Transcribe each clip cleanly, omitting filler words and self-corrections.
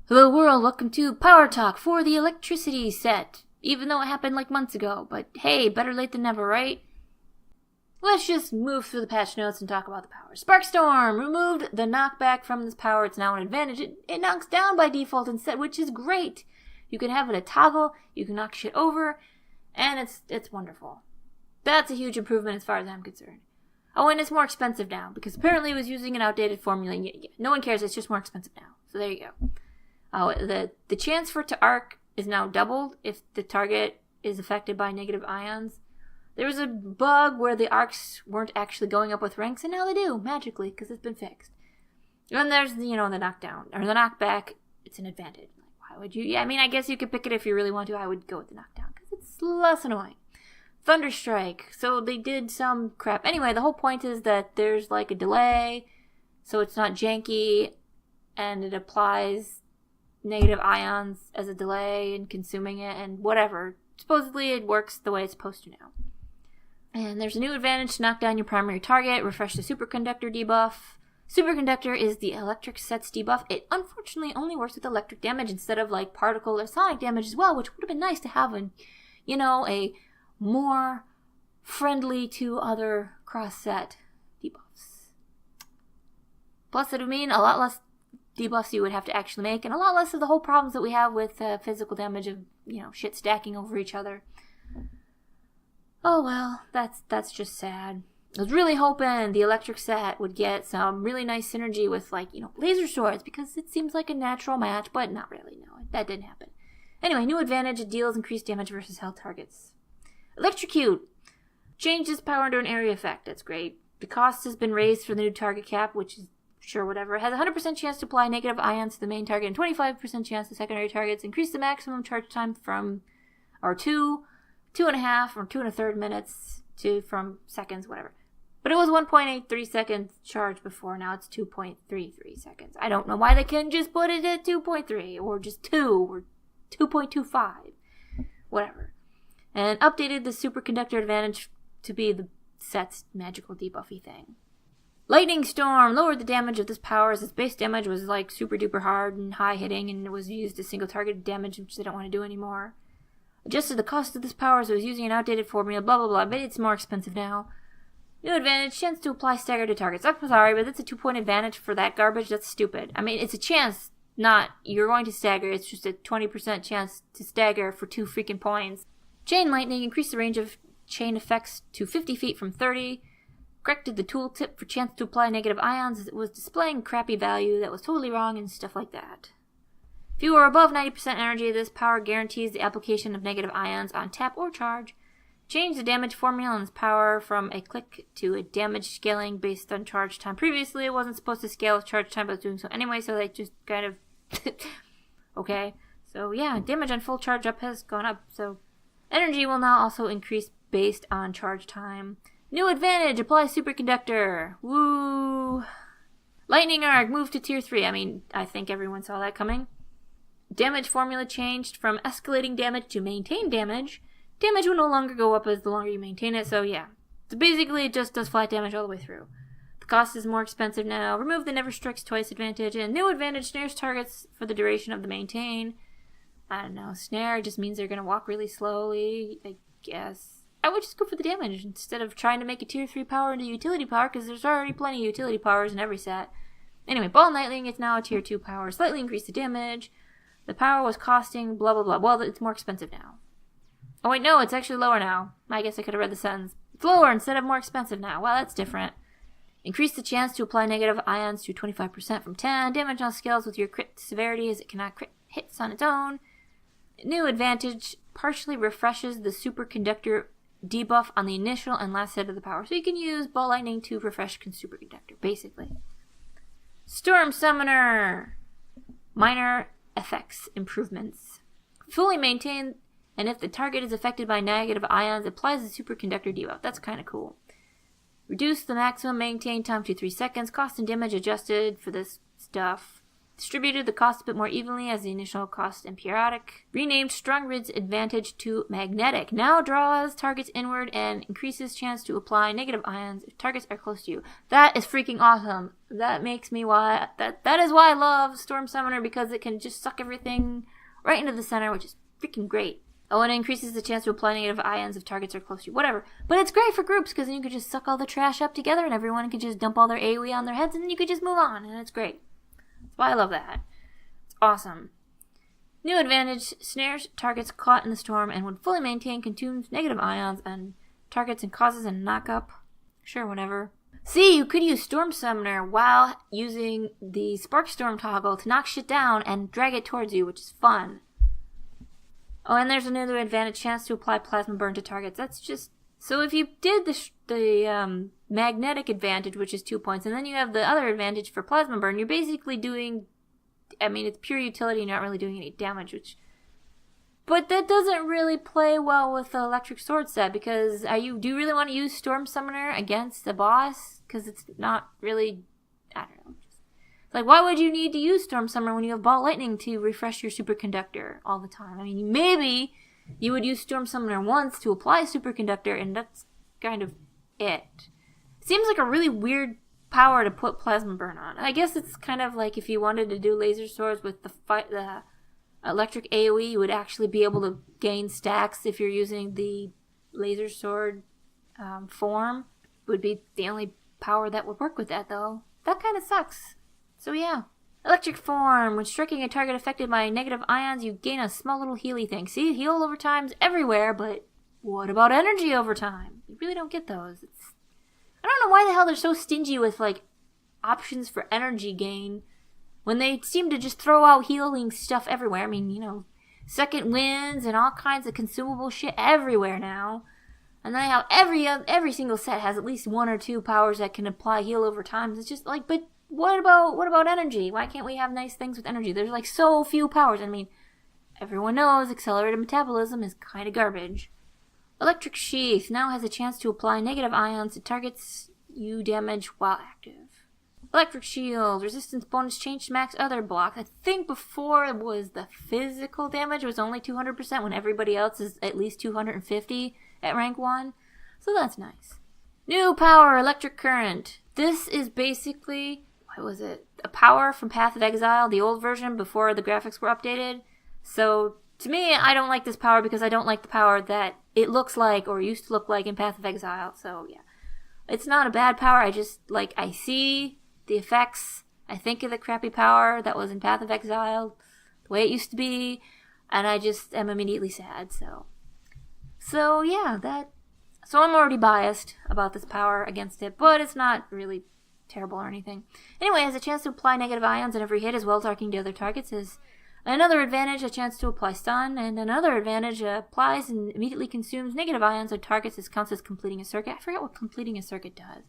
Hello world, welcome to Power Talk for the electricity set. Even though it happened like months ago, but hey, better late than never, right? Let's just move through the patch notes and talk about the power. Sparkstorm removed the knockback from this power. It's now an advantage. It knocks down by default instead, which is great. You can have it a toggle, you can knock shit over, and it's wonderful. That's a huge improvement as far as I'm concerned. Oh, and it's more expensive now, because apparently it was using an outdated formula. No one cares, it's just more expensive now. So there you go. Oh, the chance for it to arc is now doubled if the target is affected by negative ions. There was a bug where the arcs weren't actually going up with ranks, and now they do, magically, because it's been fixed. And there's, the knockdown, or the knockback, it's an advantage. Like, why would you? Yeah, I mean, I guess you could pick it if you really want to. I would go with the knockdown, because it's less annoying. Thunderstrike, so they did some crap. Anyway, the whole point is that there's like a delay, so it's not janky, and it applies negative ions as a delay and consuming it and whatever. Supposedly it works the way it's supposed to now. And there's a new advantage to knock down your primary target. Refresh the Superconductor Debuff. Superconductor is the electric sets debuff. It unfortunately only works with electric damage instead of like particle or sonic damage as well, which would have been nice to have a more friendly to other cross-set debuffs. Plus it would mean a lot less debuffs you would have to actually make, and a lot less of the whole problems that we have with physical damage of, shit stacking over each other. Oh well, that's just sad. I was really hoping the electric set would get some really nice synergy with, laser swords, because it seems like a natural match, but not really, no, that didn't happen. Anyway, new advantage, it deals increased damage versus held targets. Electrocute! Changes power into an area effect, that's great. The cost has been raised for the new target cap, which is sure, whatever. It has a 100% chance to apply negative ions to the main target and 25% chance to secondary targets. Increase the maximum charge time from 2.5 or 2 1/3 minutes from seconds, whatever. But it was 1.83 seconds charge before. Now it's 2.33 seconds. I don't know why they couldn't just put it at 2.3 or just 2 or 2.25. Whatever. And updated the Superconductor advantage to be the set's magical debuffy thing. Lightning Storm lowered the damage of this power as its base damage was like super duper hard and high hitting, and it was used as single targeted damage, which they don't want to do anymore. Adjusted the cost of this power as it was using an outdated formula, blah blah blah, but it's more expensive now. New advantage, chance to apply stagger to targets. I'm sorry, but that's a 2-point advantage for that garbage. That's stupid. I mean, it's a chance, not you're going to stagger. It's just a 20% chance to stagger for 2 freaking points. Chain Lightning increased the range of chain effects to 50 feet from 30. Corrected the tooltip for chance to apply negative ions as it was displaying crappy value that was totally wrong and stuff like that. If you are above 90% energy, this power guarantees the application of negative ions on tap or charge. Change the damage formula on this power from a click to a damage scaling based on charge time. Previously, it wasn't supposed to scale with charge time, but it's doing so anyway, so they just kind of... Okay. So yeah, damage on full charge up has gone up, so... Energy will now also increase based on charge time. New advantage, apply Superconductor. Woo! Lightning Arc, move to tier 3. I mean, I think everyone saw that coming. Damage formula changed from escalating damage to maintain damage. Damage will no longer go up as the longer you maintain it, so yeah. So basically, it just does flat damage all the way through. The cost is more expensive now. Remove the never strikes twice advantage, and new advantage snares targets for the duration of the maintain. I don't know, snare just means they're going to walk really slowly, I guess. I would just go for the damage instead of trying to make a tier 3 power into utility power, because there's already plenty of utility powers in every set. Anyway, Ball Lightning is now a tier 2 power. Slightly increase the damage. The power was costing blah blah blah. Well, it's more expensive now. Oh wait, no, it's actually lower now. I guess I could have read the sentence. It's lower instead of more expensive now. Well, that's different. Increase the chance to apply negative ions to 25% from 10. Damage on scales with your crit severity as it cannot crit hits on its own. New advantage partially refreshes the Superconductor debuff on the initial and last set of the power. So you can use Ball Lightning to refresh Superconductor, basically. Storm Summoner. Minor effects improvements. Fully maintained, and if the target is affected by negative ions, applies the Superconductor debuff. That's kind of cool. Reduce the maximum maintain time to 3 seconds. Cost and damage adjusted for this stuff. Distributed the cost a bit more evenly as the initial cost and periodic. Renamed Strong Grid's advantage to magnetic. Now draws targets inward and increases chance to apply negative ions if targets are close to you. That is freaking awesome. That makes me that is why I love Storm Summoner, because it can just suck everything right into the center, which is freaking great. Oh, and it increases the chance to apply negative ions if targets are close to you. Whatever. But it's great for groups, because then you could just suck all the trash up together and everyone could just dump all their AoE on their heads and then you could just move on, and it's great. That's why I love that. It's awesome. New advantage, snares targets caught in the storm and when fully maintained consumes negative ions on targets and causes a knock-up. Sure, whatever. See, you could use Storm Summoner while using the Spark Storm toggle to knock shit down and drag it towards you, which is fun. Oh, and there's another advantage, chance to apply Plasma Burn to targets. That's just... So if you did the magnetic advantage, which is 2 points, and then you have the other advantage for Plasma Burn, you're basically doing... I mean, it's pure utility, you're not really doing any damage, which... But that doesn't really play well with the Electric Sword set, because do you really want to use Storm Summoner against the boss? Because it's not really... I don't know. Like, why would you need to use Storm Summoner when you have Ball Lightning to refresh your Superconductor all the time? I mean, maybe you would use Storm Summoner once to apply Superconductor, and that's kind of it. Seems like a really weird power to put Plasma Burn on. I guess it's kind of like if you wanted to do Laser Swords with the Electric AoE, you would actually be able to gain stacks if you're using the Laser Sword form. Would be the only power that would work with that, though. That kind of sucks. So yeah. Electric Form. When striking a target affected by negative ions, you gain a small little healy thing. See, heal over time's everywhere, but what about energy over time? You really don't get those. I don't know why the hell they're so stingy with, like, options for energy gain when they seem to just throw out healing stuff everywhere. I mean, you know, second winds and all kinds of consumable shit everywhere now. And then how every single set has at least 1 or 2 powers that can apply heal over time. It's just like, but what about energy? Why can't we have nice things with energy? There's like so few powers. I mean, everyone knows accelerated metabolism is kind of garbage. Electric Sheath now has a chance to apply negative ions to targets you damage while active. Electric Shield. Resistance bonus changed to max other block. I think before it was the physical damage. It was only 200% when everybody else is at least 250 at rank 1. So that's nice. New power, Electric Current. This is basically... What was it? A power from Path of Exile, the old version before the graphics were updated. So, to me, I don't like this power because I don't like the power that it looks like or used to look like in Path of Exile. So, yeah. It's not a bad power. I just, like, I see the effects. I think of the crappy power that was in Path of Exile, the way it used to be, and I just am immediately sad, So, yeah, So I'm already biased about this power against it, but it's not really terrible or anything. Anyway, has a chance to apply negative ions on every hit as well as arcing to other targets. Is another advantage, a chance to apply stun, and another advantage, applies and immediately consumes negative ions on targets. This counts as completing a circuit. I forget what completing a circuit does.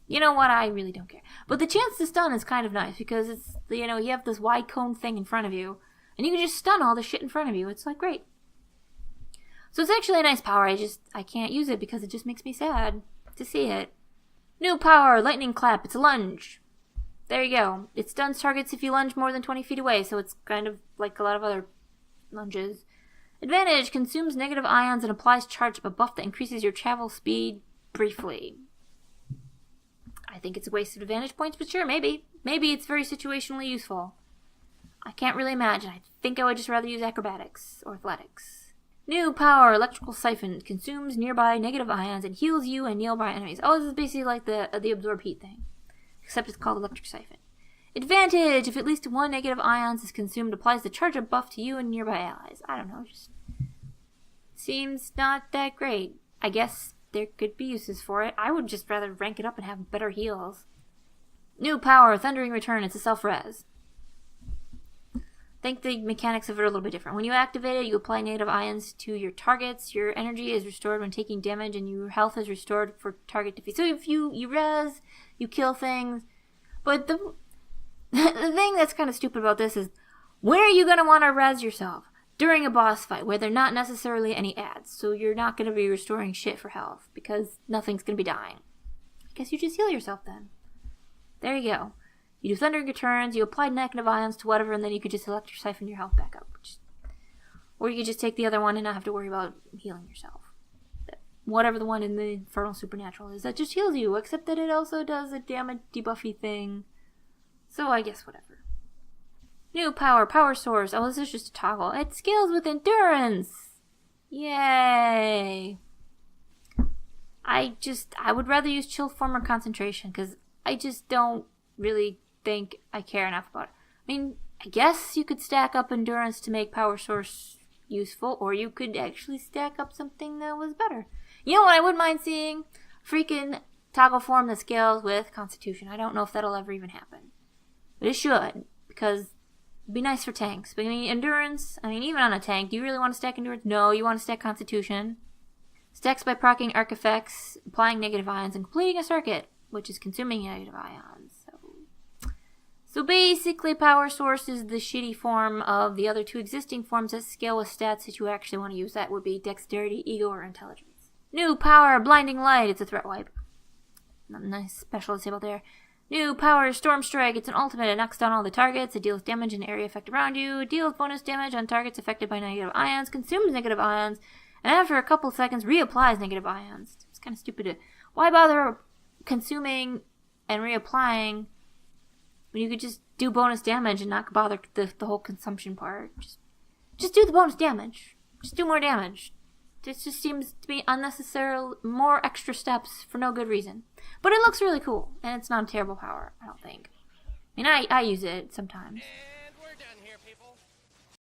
You know what? I really don't care. But the chance to stun is kind of nice because it's, you know, you have this wide cone thing in front of you, and you can just stun all the shit in front of you. It's like great. So it's actually a nice power. I can't use it because it just makes me sad to see it. New power, Lightning Clap. It's a lunge. There you go. It stuns targets if you lunge more than 20 feet away, so it's kind of like a lot of other lunges. Advantage, consumes negative ions and applies charge, a buff that increases your travel speed briefly. I think it's a waste of advantage points, but sure, maybe. Maybe it's very situationally useful. I can't really imagine. I think I would just rather use acrobatics or athletics. New power, Electrical Siphon. Consumes nearby negative ions and heals you and nearby enemies. Oh, this is basically like the absorb heat thing. Except it's called Electric Siphon. Advantage, if at least 1 negative ions is consumed, applies the charge up buff to you and nearby allies. I don't know, just seems not that great. I guess there could be uses for it. I would just rather rank it up and have better heals. New power, Thundering Return. It's a self-res. I think the mechanics of it are a little bit different. When you activate it, you apply negative ions to your targets. Your energy is restored when taking damage, and your health is restored for target defeat. So if you res, you kill things. But the thing that's kind of stupid about this is, when are you going to want to res yourself? During a boss fight, where there are not necessarily any adds. So you're not going to be restoring shit for health, because nothing's going to be dying. I guess you just heal yourself then. There you go. You do thundering returns, you apply negative ions to whatever, and then you could just elect your Siphon your health back up. Or you could just take the other one and not have to worry about healing yourself. Whatever the one in the Infernal Supernatural is, that just heals you, except that it also does a damage debuffy thing. So I guess whatever. New power, power source. Oh, this is just a toggle. It scales with endurance! Yay! I would rather use chill form or concentration, because I just don't really think I care enough about it. I mean, I guess you could stack up endurance to make power source useful, or you could actually stack up something that was better. You know what I wouldn't mind seeing? Freaking toggle form that scales with constitution. I don't know if that'll ever even happen. But it should, because it'd be nice for tanks. But I mean, endurance, even on a tank, do you really want to stack endurance? No, you want to stack constitution. Stacks by proccing arc effects, applying negative ions, and completing a circuit, which is consuming negative ions. So basically, power source is the shitty form of the other two existing forms that scale with stats that you actually want to use. That would be dexterity, ego, or intelligence. New power, blinding light. It's a threat wipe. Nice special disable there. New power, storm strike. It's an ultimate. It knocks down all the targets. It deals damage and area effect around you. It deals bonus damage on targets affected by negative ions. Consumes negative ions. And after a couple seconds, reapplies negative ions. It's kind of stupid. Why bother consuming and reapplying when you could just do bonus damage and not bother the whole consumption part? Just do the bonus damage. Just do more damage. This just seems to be unnecessary, more extra steps for no good reason. But it looks really cool, and it's not a terrible power, I don't think. I use it sometimes.